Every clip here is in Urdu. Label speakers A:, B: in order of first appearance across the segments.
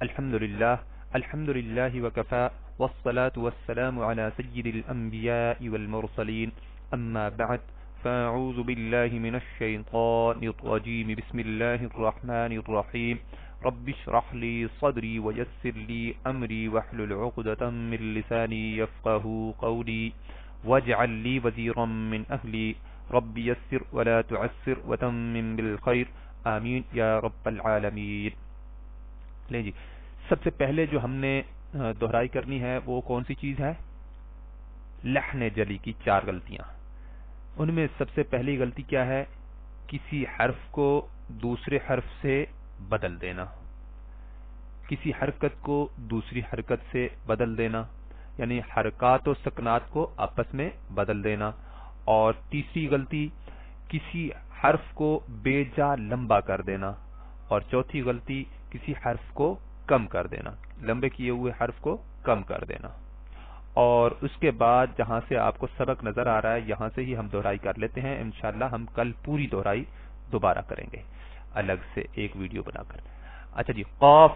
A: الحمد لله وكفى والصلاة والسلام على سيد الأنبياء والمرسلين أما بعد فأعوذ بالله من الشيطان الرجيم بسم الله الرحمن الرحيم رب اشرح لي صدري ويسر لي أمري واحلل عقدة من لساني يفقهوا قولي واجعل لي وزيرا من أهلي رب يسر ولا تعسر وتمم بالخير آمین یا رب العالمین۔ لیں جی، سب سے پہلے جو ہم نے دہرائی کرنی ہے وہ کون سی چیز ہے؟ لحن جلی کی 4 غلطیاں۔ ان میں سب سے پہلی غلطی کیا ہے؟ کسی حرف کو دوسرے حرف سے بدل دینا، کسی حرکت کو دوسری حرکت سے بدل دینا، یعنی حرکات و سکنات کو آپس میں بدل دینا۔ اور تیسری غلطی کسی حرف کو بے جا لمبا کر دینا، اور چوتھی غلطی کسی حرف کو کم کر دینا، لمبے کیے ہوئے حرف کو کم کر دینا۔ اور اس کے بعد جہاں سے آپ کو سبق نظر آ رہا ہے یہاں سے ہی ہم دہرائی کر لیتے ہیں، انشاءاللہ ہم کل پوری دہرائی دوبارہ کریں گے الگ سے ایک ویڈیو بنا کر۔ اچھا جی، قاف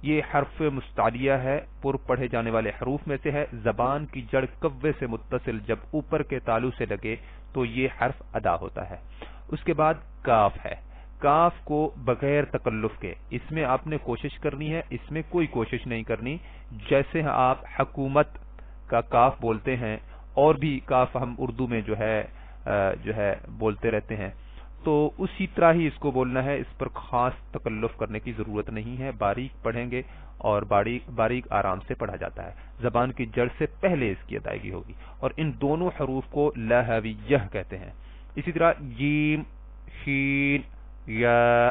A: یہ حرف مستعلیہ ہے، پر پڑھے جانے والے حروف میں سے ہے۔ زبان کی جڑ کوے سے متصل جب اوپر کے تالو سے لگے تو یہ حرف ادا ہوتا ہے۔ اس کے بعد کاف ہے، کاف کو بغیر تکلف کے اس میں آپ نے کوشش کرنی ہے، اس میں کوئی کوشش نہیں کرنی۔ جیسے آپ حکومت کا کاف بولتے ہیں اور بھی کاف ہم اردو میں جو ہے بولتے رہتے ہیں، تو اسی طرح ہی اس کو بولنا ہے، اس پر خاص تکلف کرنے کی ضرورت نہیں ہے۔ باریک پڑھیں گے اور باریک آرام سے پڑھا جاتا ہے، زبان کی جڑ سے پہلے اس کی ادائیگی ہوگی۔ اور ان دونوں حروف کو لہویہ کہتے ہیں۔ اسی طرح جیم، شین، یا،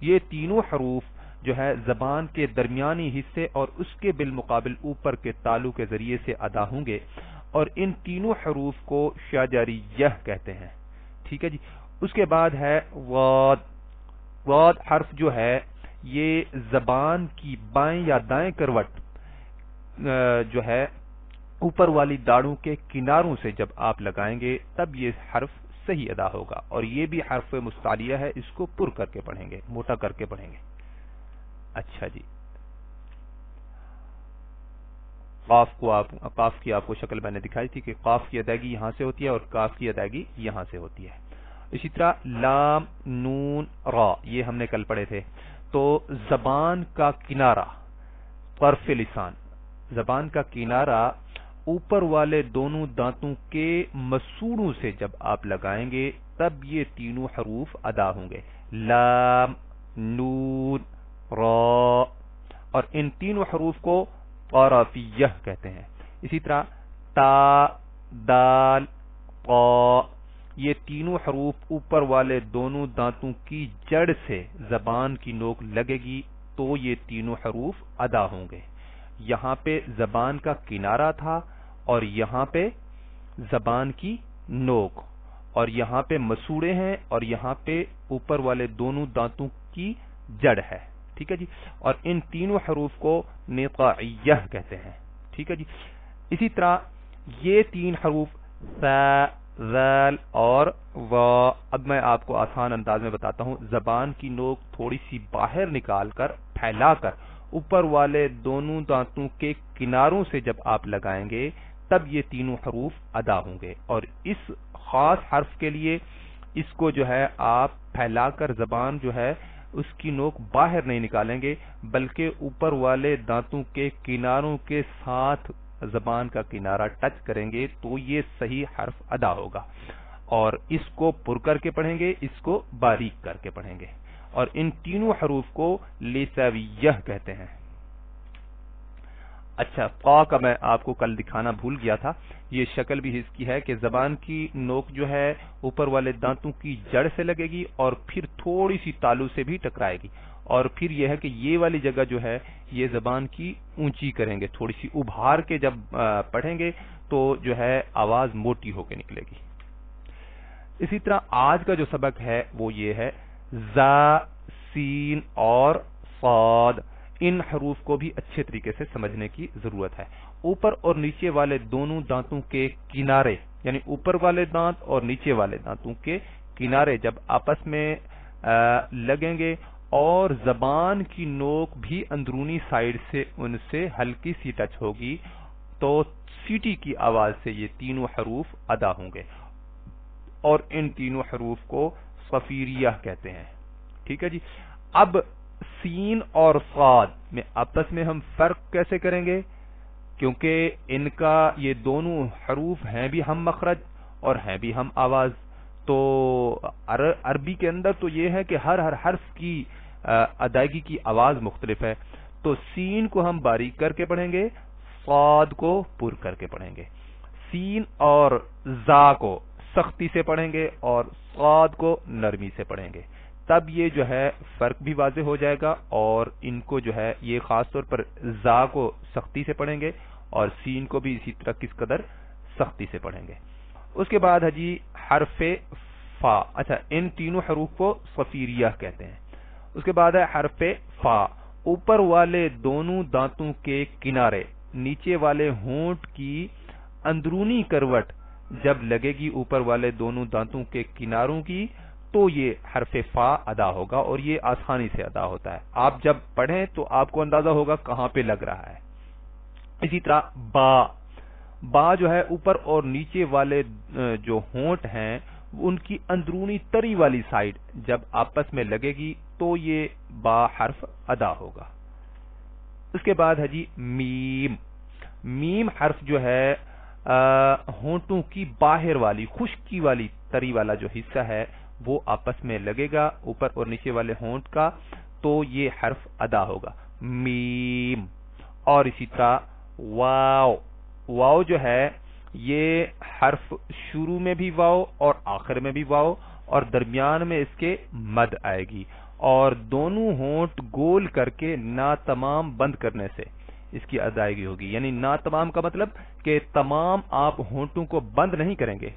A: یہ تینوں حروف جو ہے زبان کے درمیانی حصے اور اس کے بالمقابل اوپر کے تالو کے ذریعے سے ادا ہوں گے، اور ان تینوں حروف کو شجریہ کہتے ہیں۔ ٹھیک ہے جی۔ اس کے بعد ہے واد۔ واد حرف جو ہے یہ زبان کی بائیں یا دائیں کروٹ جو ہے اوپر والی داڑھوں کے کناروں سے جب آپ لگائیں گے تب یہ حرف صحیح ادا ہوگا، اور یہ بھی حرف مستعلیہ ہے، اس کو پر کر کے پڑھیں گے، موٹا کر کے پڑھیں گے۔ اچھا جی، قاف کی آپ کو شکل میں نے دکھائی تھی کہ قاف کی ادائیگی یہاں سے ہوتی ہے اور کاف کی ادائیگی یہاں سے ہوتی ہے۔ اسی طرح لام، نون، را، یہ ہم نے کل پڑھے تھے۔ تو زبان کا کنارہ، طرف لسان، زبان کا کنارہ اوپر والے دونوں دانتوں کے مسوڑوں سے جب آپ لگائیں گے تب یہ تینوں حروف ادا ہوں گے، لام، نون، را، اور ان تینوں حروف کو طرفیہ کہتے ہیں۔ اسی طرح تا، دال، قا، یہ تینوں حروف اوپر والے دونوں دانتوں کی جڑ سے زبان کی نوک لگے گی تو یہ تینوں حروف ادا ہوں گے۔ یہاں پہ زبان کا کنارہ تھا اور یہاں پہ زبان کی نوک، اور یہاں پہ مسوڑے ہیں اور یہاں پہ اوپر والے دونوں دانتوں کی جڑ ہے۔ ٹھیک ہے جی۔ اور ان تینوں حروف کو نقائیہ کہتے ہیں۔ ٹھیک ہے جی۔ اسی طرح یہ 3 حروف ثا، ذال اور وا، اب میں آپ کو آسان انداز میں بتاتا ہوں۔ زبان کی نوک تھوڑی سی باہر نکال کر پھیلا کر اوپر والے دونوں دانتوں کے کناروں سے جب آپ لگائیں گے تب یہ تینوں حروف ادا ہوں گے، اور اس خاص حرف کے لیے اس کو جو ہے آپ پھیلا کر زبان جو ہے اس کی نوک باہر نہیں نکالیں گے بلکہ اوپر والے دانتوں کے کناروں کے ساتھ زبان کا کنارہ ٹچ کریں گے تو یہ صحیح حرف ادا ہوگا، اور اس کو پر کر کے پڑھیں گے، اس کو باریک کر کے پڑھیں گے، اور ان تینوں حروف کو لساویہ کہتے ہیں۔ اچھا، قا کا میں آپ کو کل دکھانا بھول گیا تھا، یہ شکل بھی اس کی ہے کہ زبان کی نوک جو ہے اوپر والے دانتوں کی جڑ سے لگے گی اور پھر تھوڑی سی تالو سے بھی ٹکرائے گی، اور پھر یہ ہے کہ یہ والی جگہ جو ہے یہ زبان کی اونچی کریں گے، تھوڑی سی ابھار کے جب پڑھیں گے تو جو ہے آواز موٹی ہو کے نکلے گی۔ اسی طرح آج کا جو سبق ہے وہ یہ ہے زا، سین اور صاد، ان حروف کو بھی اچھے طریقے سے سمجھنے کی ضرورت ہے۔ اوپر اور نیچے والے دونوں دانتوں کے کنارے، یعنی اوپر والے دانت اور نیچے والے دانتوں کے کنارے جب آپس میں لگیں گے اور زبان کی نوک بھی اندرونی سائیڈ سے ان سے ہلکی سی ٹچ ہوگی، تو سیٹی کی آواز سے یہ تینوں حروف ادا ہوں گے، اور ان تینوں حروف کو صفیریہ کہتے ہیں۔ ٹھیک ہے جی۔ اب سین اور صاد میں آپس میں ہم فرق کیسے کریں گے؟ کیونکہ ان کا یہ دونوں حروف ہیں بھی ہم مخرج اور ہیں بھی ہم آواز، تو عربی کے اندر تو یہ ہے کہ ہر حرف کی ادائیگی کی آواز مختلف ہے، تو سین کو ہم باریک کر کے پڑھیں گے، صاد کو پر کر کے پڑھیں گے، سین اور زا کو سختی سے پڑھیں گے اور صاد کو نرمی سے پڑھیں گے، تب یہ جو ہے فرق بھی واضح ہو جائے گا، اور ان کو جو ہے یہ خاص طور پر زا کو سختی سے پڑھیں گے اور سین کو بھی اسی طرح کس قدر سختی سے پڑھیں گے۔ اس کے بعد ہے جی حرف فا، اچھا ان تینوں حروف کو صفیریہ کہتے ہیں۔ اس کے بعد ہے حرف فا، اوپر والے دونوں دانتوں کے کنارے نیچے والے ہونٹ کی اندرونی کروٹ جب لگے گی اوپر والے دونوں دانتوں کے کناروں کی، تو یہ حرف فا ادا ہوگا، اور یہ آسانی سے ادا ہوتا ہے، آپ جب پڑھیں تو آپ کو اندازہ ہوگا کہاں پہ لگ رہا ہے۔ اسی طرح با، با جو ہے اوپر اور نیچے والے جو ہونٹ ہیں ان کی اندرونی تری والی سائیڈ جب آپس میں لگے گی تو یہ با حرف ادا ہوگا۔ اس کے بعد ہے جی میم، میم حرف جو ہے ہونٹوں کی باہر والی خشکی والی تری والا جو حصہ ہے وہ آپس میں لگے گا اوپر اور نیچے والے ہونٹ کا، تو یہ حرف ادا ہوگا میم۔ اور اسی طرح واو، واو جو ہے یہ حرف شروع میں بھی واو اور آخر میں بھی واو، اور درمیان میں اس کے مد آئے گی، اور دونوں ہونٹ گول کر کے ناتمام بند کرنے سے اس کی ادائیگی ہوگی۔ یعنی ناتمام کا مطلب کہ تمام آپ ہونٹوں کو بند نہیں کریں گے،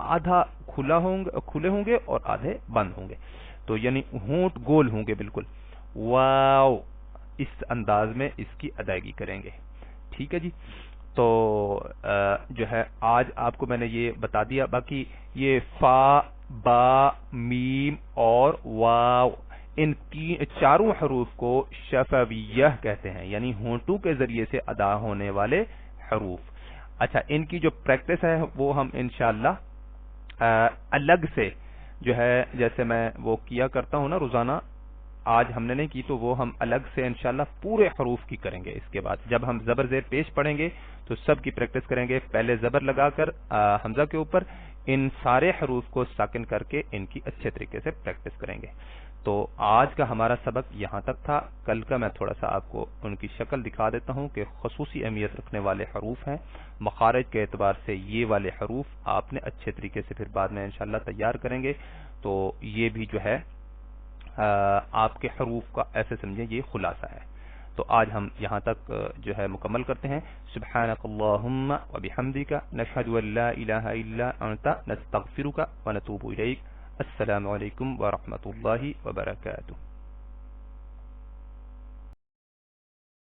A: آدھا کھلے ہوں گے اور آدھے بند ہوں گے، تو یعنی ہونٹ گول ہوں گے بالکل۔ واو، اس انداز میں اس کی ادائیگی کریں گے۔ ٹھیک ہے جی۔ تو جو ہے آج آپ کو میں نے یہ بتا دیا، باقی یہ فا، با، میم اور واو ان چاروں حروف کو شفویہ کہتے ہیں، یعنی ہونٹوں کے ذریعے سے ادا ہونے والے حروف۔ اچھا، ان کی جو پریکٹس ہے وہ ہم انشاءاللہ الگ سے جو ہے جیسے میں وہ کیا کرتا ہوں نا روزانہ، آج ہم نے نہیں کی تو وہ ہم الگ سے انشاءاللہ پورے حروف کی کریں گے۔ اس کے بعد جب ہم زبر زیر پیش پڑھیں گے تو سب کی پریکٹس کریں گے، پہلے زبر لگا کر حمزہ کے اوپر ان سارے حروف کو ساکن کر کے ان کی اچھے طریقے سے پریکٹس کریں گے۔ تو آج کا ہمارا سبق یہاں تک تھا، کل کا میں تھوڑا سا آپ کو ان کی شکل دکھا دیتا ہوں کہ خصوصی اہمیت رکھنے والے حروف ہیں، مخارج کے اعتبار سے یہ والے حروف آپ نے اچھے طریقے سے پھر بعد میں انشاءاللہ تیار کریں گے، تو یہ بھی جو ہے آپ کے حروف کا ایسے سمجھیں یہ خلاصہ ہے۔ تو آج ہم یہاں تک جو ہے مکمل کرتے ہیں۔ سبحانک اللہم و بحمدک، نشہد ان لا الہ الا انت، نستغفرک و نتوب الیک۔ السلام علیکم ورحمۃ اللہ وبرکاتہ۔